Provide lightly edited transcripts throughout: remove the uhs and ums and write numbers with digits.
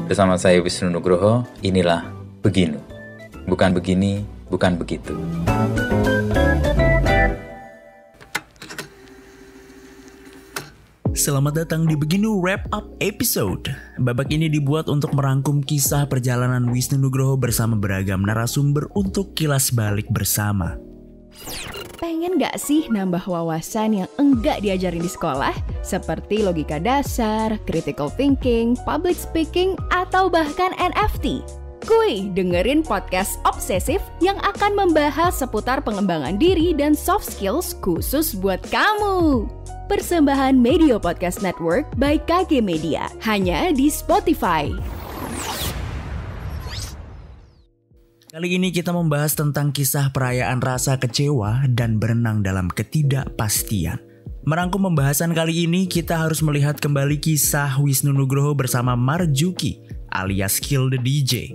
Bersama saya Wisnu Nugroho, inilah Beginu. Bukan begini, bukan begitu. Selamat datang di Beginu Wrap Up Episode. Babak ini dibuat untuk merangkum kisah perjalanan Wisnu Nugroho bersama beragam narasumber untuk kilas balik bersama. Pengen gak sih nambah wawasan yang enggak diajarin di sekolah? Seperti logika dasar, critical thinking, public speaking, atau bahkan NFT? Kuy, dengerin podcast Obsesif yang akan membahas seputar pengembangan diri dan soft skills khusus buat kamu. Persembahan Media Podcast Network by KG Media, hanya di Spotify. Kali ini kita membahas tentang kisah perayaan rasa kecewa dan berenang dalam ketidakpastian. Merangkum pembahasan kali ini, kita harus melihat kembali kisah Wisnu Nugroho bersama Marjuki alias Kill the DJ.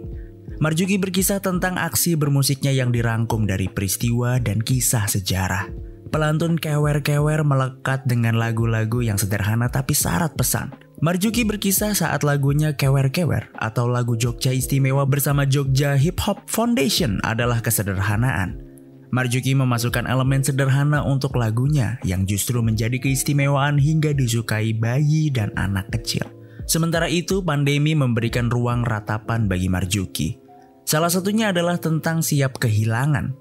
Marjuki berkisah tentang aksi bermusiknya yang dirangkum dari peristiwa dan kisah sejarah. Pelantun kewer-kewer melekat dengan lagu-lagu yang sederhana tapi syarat pesan. Marjuki berkisah saat lagunya Kewer-Kewer atau lagu Jogja Istimewa bersama Jogja Hip Hop Foundation adalah kesederhanaan. Marjuki memasukkan elemen sederhana untuk lagunya yang justru menjadi keistimewaan hingga disukai bayi dan anak kecil. Sementara itu, pandemi memberikan ruang ratapan bagi Marjuki. Salah satunya adalah tentang siap kehilangan.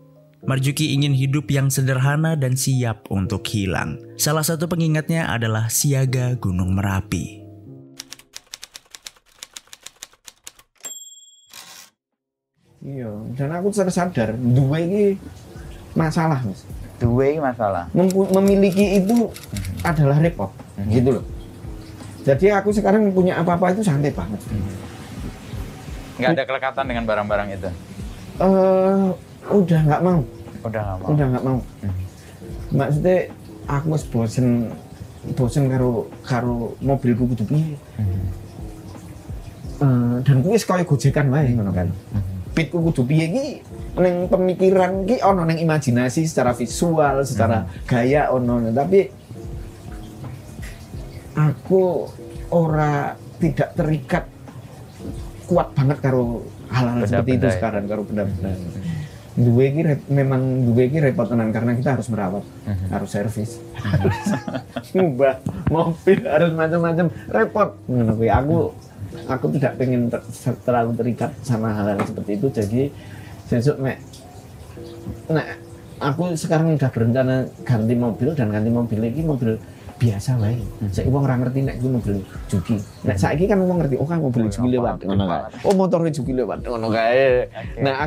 Marjuki ingin hidup yang sederhana dan siap untuk hilang. Salah satu pengingatnya adalah siaga Gunung Merapi. Iya, dan aku sadar dua ini masalah, Mas. Dua ini masalah. Memiliki itu adalah repot, gitu loh. Jadi aku sekarang punya apa-apa itu santai banget. Nggak ada kelekatan dengan barang-barang itu? Udah nggak mau. Udah nggak mau. Maksudnya aku bosen karo mobilku kudu piye. Dan kuwi kaya gojekan wae ngono kan. Pitku kudu piye iki ning pemikiran iki ono ning imajinasi secara visual, secara gaya ono, tapi aku tidak terikat kuat banget karo hal-hal seperti itu sekarang, karo benda-benda. Duwe iki repot tenan karena kita harus merawat, harus servis, harus ngubah mobil, harus macam-macam, repot. Ngono kuwi aku tidak pengen terlalu terikat sama hal-hal seperti itu. Jadi sesuk nek aku sekarang udah berencana ganti mobil, dan ganti mobil iki mobil biasa wae. Saiki wong ora ngerti nek kuwi mobil Juki. Nek saiki kan wong ngerti, oh kan mobil Juki lewat ngono kae. Oh motornya Juki lewat ngono kae. Nah,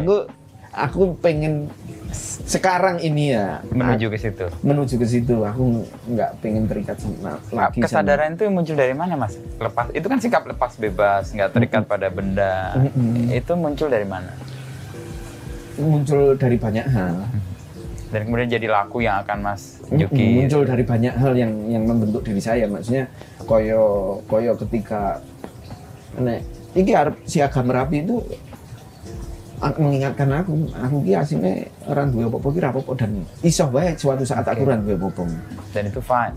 aku pengen sekarang ini ya Menuju ke situ. Aku nggak pengen terikat sama lagi. Kesadaran itu muncul dari mana, Mas? Lepas itu kan sikap lepas bebas, nggak terikat pada benda. Itu muncul dari mana? Muncul dari banyak hal. Dan kemudian jadi laku yang akan Mas Juki. Muncul dari banyak hal yang membentuk diri saya. Maksudnya koyo ketika iki arep siaga Merapi itu mengingatkan aku ki asine ora duwe apa-apa ki ra apa-apa, dan iso wae suatu saat aku ora duwe apa-apa. Dan itu fine.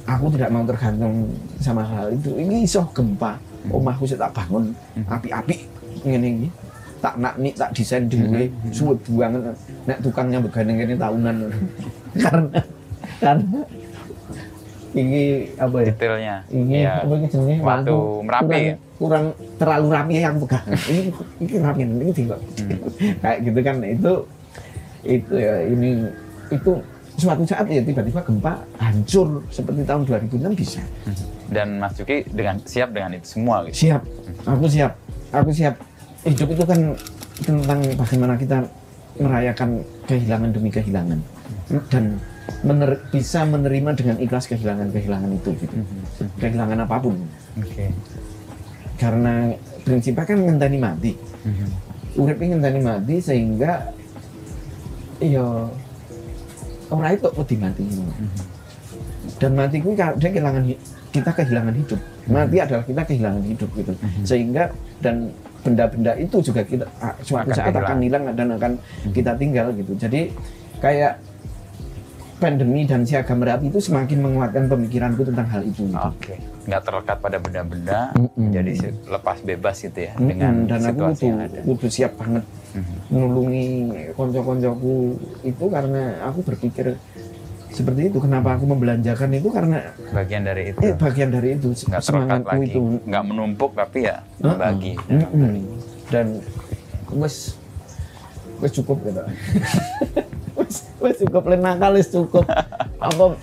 Aku tidak mau tergantung sama hal itu. Ini iso gempa, omahku sik tak bangun api-api ngene iki. Tak desain dhewe, suwe banget. Nek tukangnya begandeng kene tahunan. Karena ini apa ya? Detailnya. Ini apa ini jenenge? Waktu Merapi. Kurang terlalu rapi yang pegang. Ini rapi, ini tinggal. Kayak gitu kan, itu ya, itu suatu saat ya tiba-tiba gempa hancur seperti tahun 2006 bisa. Dan Mas Juki siap dengan itu semua gitu. Siap. Aku siap. Hidup itu kan tentang bagaimana kita merayakan kehilangan demi kehilangan. Dan bisa menerima dengan ikhlas kehilangan itu gitu. Kehilangan apapun. Karena prinsipnya kan ngenteni mati. Urip ngenteni mati sehingga ya ora itu wedi mati. Dan mati ku kita kehilangan hidup. Mati adalah kita kehilangan hidup gitu. Sehingga dan benda-benda itu juga kita suatu saat akan hilang dan akan kita tinggal gitu. Jadi kayak pandemi dan siaga Merapi itu semakin menguatkan pemikiranku tentang hal itu. Oke. nggak terlekat pada benda-benda, jadi lepas bebas gitu ya dengan dan situasi yang ada. aku tuh siap banget nulungi konco-koncoku itu karena aku berpikir seperti itu. Kenapa aku membelanjakan itu karena Bagian dari itu. bagian dari itu Nggak terlekat semangatku lagi, itu. nggak menumpuk tapi ya membagi. Dan wes cukup gitu. wes cukup nakal wes cukup.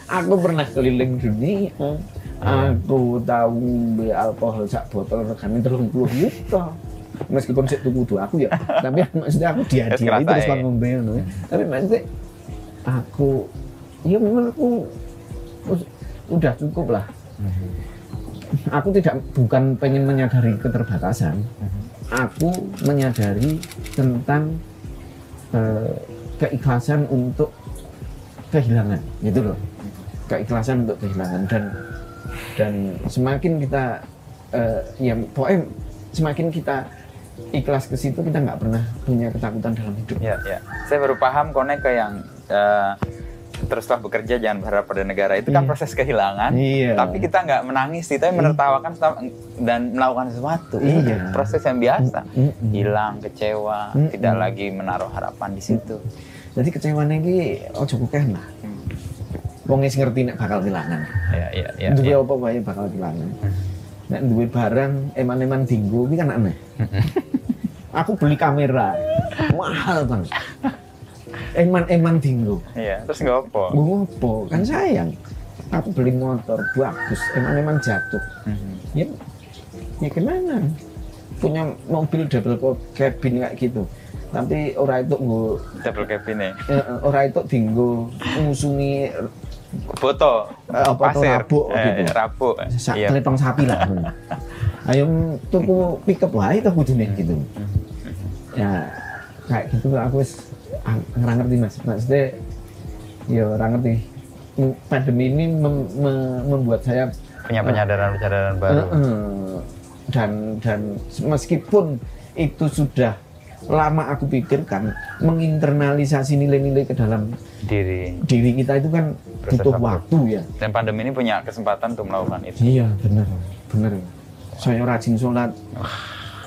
Aku pernah keliling dunia. Aku tahu beli alkohol sak botol regane 30 juta. Meskipun sik tuku aku ya, tapi maksudnya aku dihadiahi terus kan ngombe ngono. Tapi maksudnya aku ya memang aku udah cukup lah. Aku bukan pengen menyadari keterbatasan. Aku menyadari tentang keikhlasan untuk kehilangan, gitu loh. Keikhlasan untuk kehilangan dan semakin kita ya pokoknya semakin kita ikhlas ke situ kita nggak pernah punya ketakutan dalam hidup. Ya. Saya baru paham konek ke yang teruslah bekerja jangan berharap pada negara itu kan proses kehilangan, tapi kita nggak menangis, kita menertawakan dan melakukan sesuatu. Itu proses yang biasa, hilang, kecewa, tidak lagi menaruh harapan di situ. Jadi kecewanya ini ojo kukeh lah. Wong wis ngerti nek bakal kehilangan. Iya. Duwe apa wae bakal kehilangan. Nek duwe barang eman-eman dinggo iki kan aneh. Aku beli kamera mahal banget. Eman dinggo. Iya, terus nggak apa? Ngopo? Kan sayang. Aku beli motor bagus, eman jatuh. Ya gimana? Punya mobil double cabin kayak gitu. Tapi ora itu nggo double cabin ora itu dinggo ngusungi foto pasir rabuk gitu. Rabuk. Telepang sapi lah. Ayo tuku pickup wae to kudune gitu. Ya kayak gitu aku wis ora ngerti Mas. Maksudnya ya ora ngerti. Pandemi ini membuat saya punya penyadaran baru. Dan meskipun itu sudah lama aku pikirkan, menginternalisasi nilai-nilai ke dalam diri kita itu kan butuh waktu ya. Dan pandemi ini punya kesempatan untuk melakukan itu. Iya benar. Saya rajin sholat,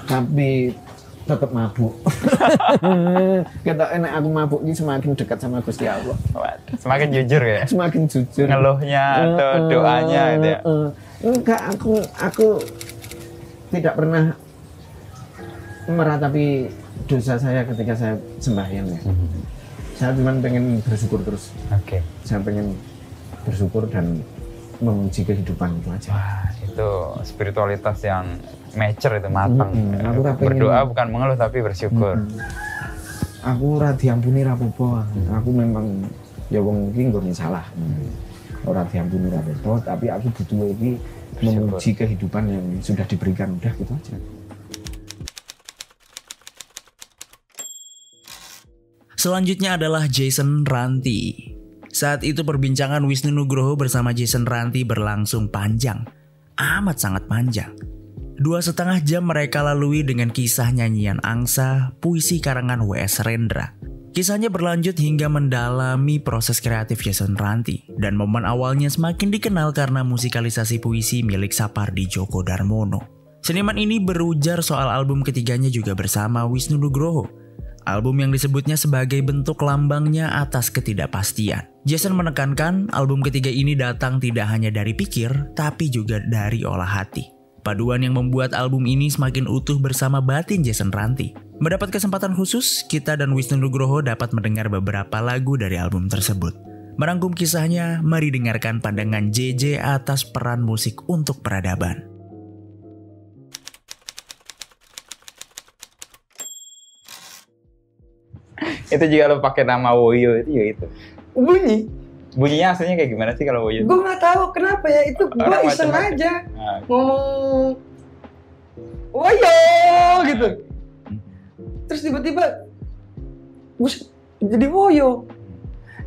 tapi tetap mabuk. Kita enak aku mabuk ini semakin dekat sama Gusti Allah. Waduh, semakin jujur ya. Semakin jujur. Ngeluhnya atau doanya gitu ya. Enggak, aku tidak pernah meratapi dosa saya ketika saya sembahyang ya. Saya cuma pengen bersyukur terus. Saya pengen bersyukur dan memuji kehidupan itu aja. Wah, itu spiritualitas yang mature itu matang. Aku berdoa bukan mengeluh tapi bersyukur. Aku ora diampuni rapopo. Aku memang ya wong iki nggone salah. Ora diampuni rapopo, tapi aku butuh iki memuji kehidupan yang sudah diberikan, udah gitu aja. Selanjutnya adalah Jason Ranti. Saat itu perbincangan Wisnu Nugroho bersama Jason Ranti berlangsung panjang, amat sangat panjang. 2,5 jam mereka lalui dengan kisah nyanyian angsa, puisi karangan W.S. Rendra. Kisahnya berlanjut hingga mendalami proses kreatif Jason Ranti, dan momen awalnya semakin dikenal karena musikalisasi puisi milik Sapardi Djoko Darmono. Seniman ini berujar soal album ketiganya juga bersama Wisnu Nugroho. Album yang disebutnya sebagai bentuk lambangnya atas ketidakpastian. Jason menekankan album ketiga ini datang tidak hanya dari pikir, tapi juga dari olah hati. Paduan yang membuat album ini semakin utuh bersama batin Jason Ranti. Mendapat kesempatan khusus, kita dan Wisnu Nugroho dapat mendengar beberapa lagu dari album tersebut. Merangkum kisahnya, mari dengarkan pandangan JJ atas peran musik untuk peradaban. Itu jika lo pakai nama Woyo itu ya itu. Bunyinya aslinya kayak gimana sih kalau Woyo? Gue nggak tahu kenapa ya, itu gue iseng aja ngomong Woyo gitu. Terus tiba-tiba jadi Woyo.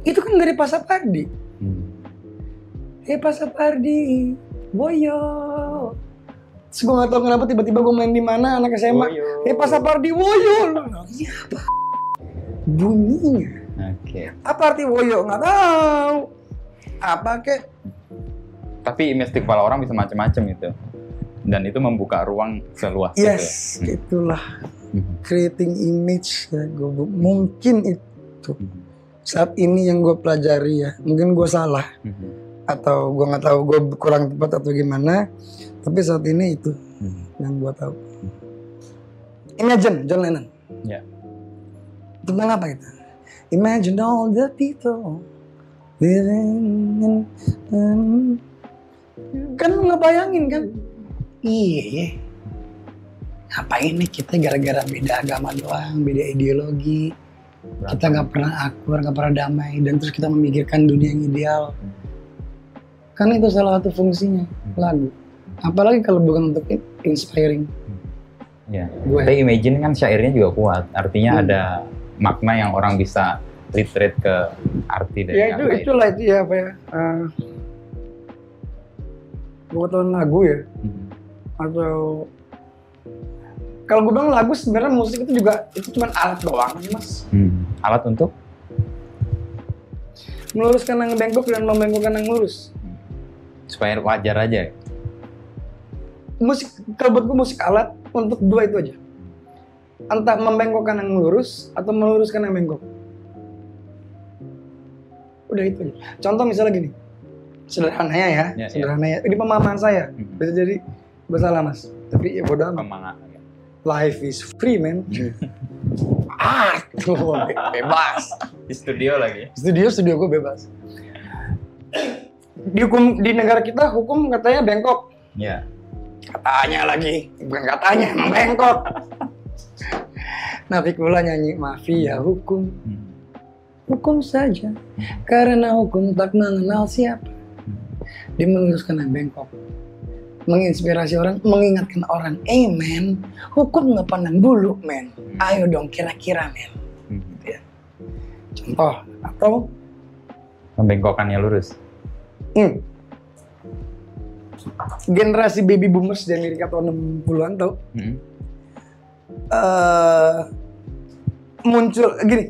Itu kan dari Pak Sapardi. Pak Sapardi, Woyo. Terus gue nggak tahu kenapa tiba-tiba gue main di mana anak SMA. Pak Sapardi, Woyo. Iya apa? Bunyinya. Apa arti Woyo? Nggak tahu. Apa kek? Tapi image di kepala orang bisa macam-macam itu. Dan itu membuka ruang seluas itu. Yes, itulah creating image ya. Mungkin itu saat ini yang gue pelajari ya. Mungkin gue salah atau gue nggak tahu gue kurang tepat atau gimana. Tapi saat ini itu yang gue tahu. Imagine John Lennon. Ya. Tentang apa itu? Imagine all the people living in, kan ngebayangin kan? Iya. Ngapain nih kita gara-gara beda agama doang, beda ideologi. Kita nggak pernah akur, nggak pernah damai, dan terus kita memikirkan dunia yang ideal. Kan itu salah satu fungsinya lagu. Apalagi kalau bukan untuk inspiring. Ya. Tapi Imagine kan syairnya juga kuat. Artinya ada makna yang orang bisa literate ke arti dari ya itulah itu ya apa ya? Buatan lagu ya. Atau kalau gue bilang lagu sebenarnya musik itu juga itu cuma alat doang, Mas. Alat untuk meluruskan yang bengkok dan membengkokkan yang lurus. Supaya wajar aja. Musik, kalau buat gue musik alat untuk dua itu aja. Entah membengkokkan yang lurus atau meluruskan yang bengkok. Udah itu aja. Contoh misalnya gini, sederhananya ya, sederhananya. Ini pemahaman saya. Bisa jadi gue salah, Mas. Tapi ya bodoh amat. Life is free, man. Bebas. Di studio lagi. Studio gue bebas. Di negara kita hukum katanya bengkok. Iya. Katanya lagi, bukan katanya, emang bengkok. Nafi Kula nyanyi mafia hukum. Hukum saja, karena hukum tak mengenal siapa. Dia meluruskan yang bengkok. Menginspirasi orang, mengingatkan orang, men, hukum nggak pandang bulu, men. Ayo dong kira-kira, men. Ya. Contoh, atau membengkokkannya lurus. Generasi baby boomers di Amerika tahun 60-an tau. Muncul gini,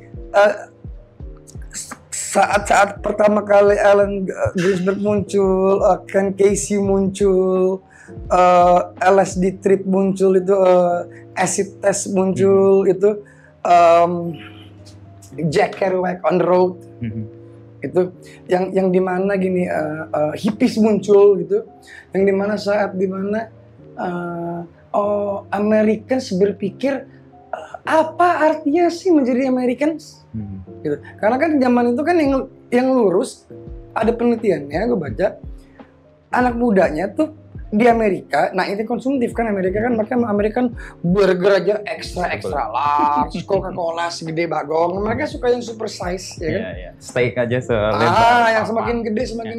saat pertama kali Allen Ginsberg muncul, Ken Casey muncul, LSD trip muncul, itu acid test muncul, itu Jack Kerouac on the road, itu yang dimana gini hippies muncul gitu, yang dimana saat dimana Americans berpikir apa artinya sih menjadi Americans? Gitu. Karena kan zaman itu kan yang lurus ada penelitiannya, gue baca anak mudanya tuh di Amerika, nah ini konsumtif kan Amerika kan, makanya Amerika kan burger aja extra large, Coca-Cola segede bagong, mereka suka yang super size ya kan? Iya. Steak aja selebar. Yang semakin gede semakin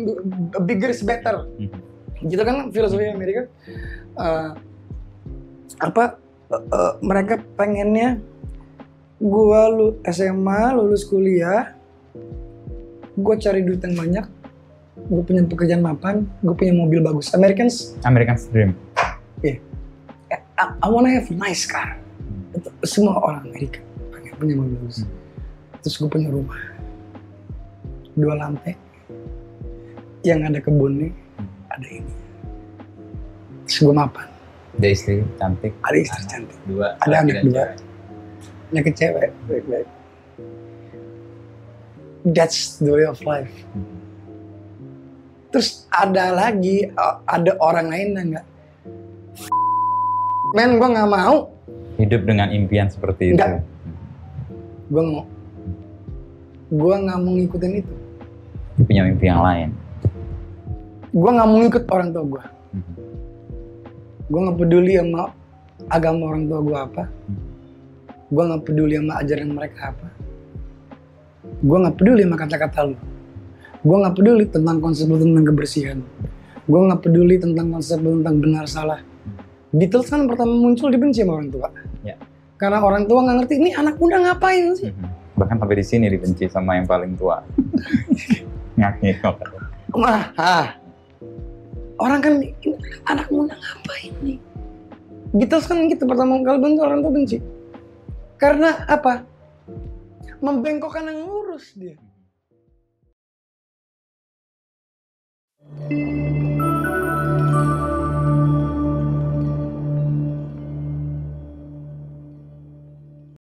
bigger is better. Gitu kan filosofi Amerika. Mereka pengennya gua SMA lulus kuliah, gua cari duit yang banyak, gue punya pekerjaan mapan, gue punya mobil bagus. American's dream. Yeah. I wanna have a nice car. Semua orang Amerika pengen punya mobil bagus. Terus gue punya rumah 2 lantai yang ada kebunnya, ada ini. Terus gue mapan. Ada istri cantik. Ada istri cantik. 2. Ada anak 2. Anak cewek, baik-baik. That's the way of life. Terus ada lagi, ada orang lain yang nggak, men gue nggak mau hidup dengan impian seperti itu. Enggak. Gue nggak mau ngikutin itu. Punya mimpi yang lain. Gue nggak mau ngikut orang tua gue. Gue nggak peduli sama agama orang tua gue apa. Gue nggak peduli sama ajaran mereka apa. Gue nggak peduli sama kata-kata lu. Gue gak peduli tentang konsep tentang kebersihan. Gue gak peduli tentang konsep tentang benar salah. Beatles kan pertama muncul dibenci sama orang tua. Ya. Karena orang tua gak ngerti, ini anak muda ngapain sih? Bahkan sampai di sini dibenci sama yang paling tua. Ngakit kok. Orang kan, ini anak muda ngapain nih? Beatles kan gitu, pertama kali benci orang tua benci. Karena apa? Membengkokkan yang lurus dia.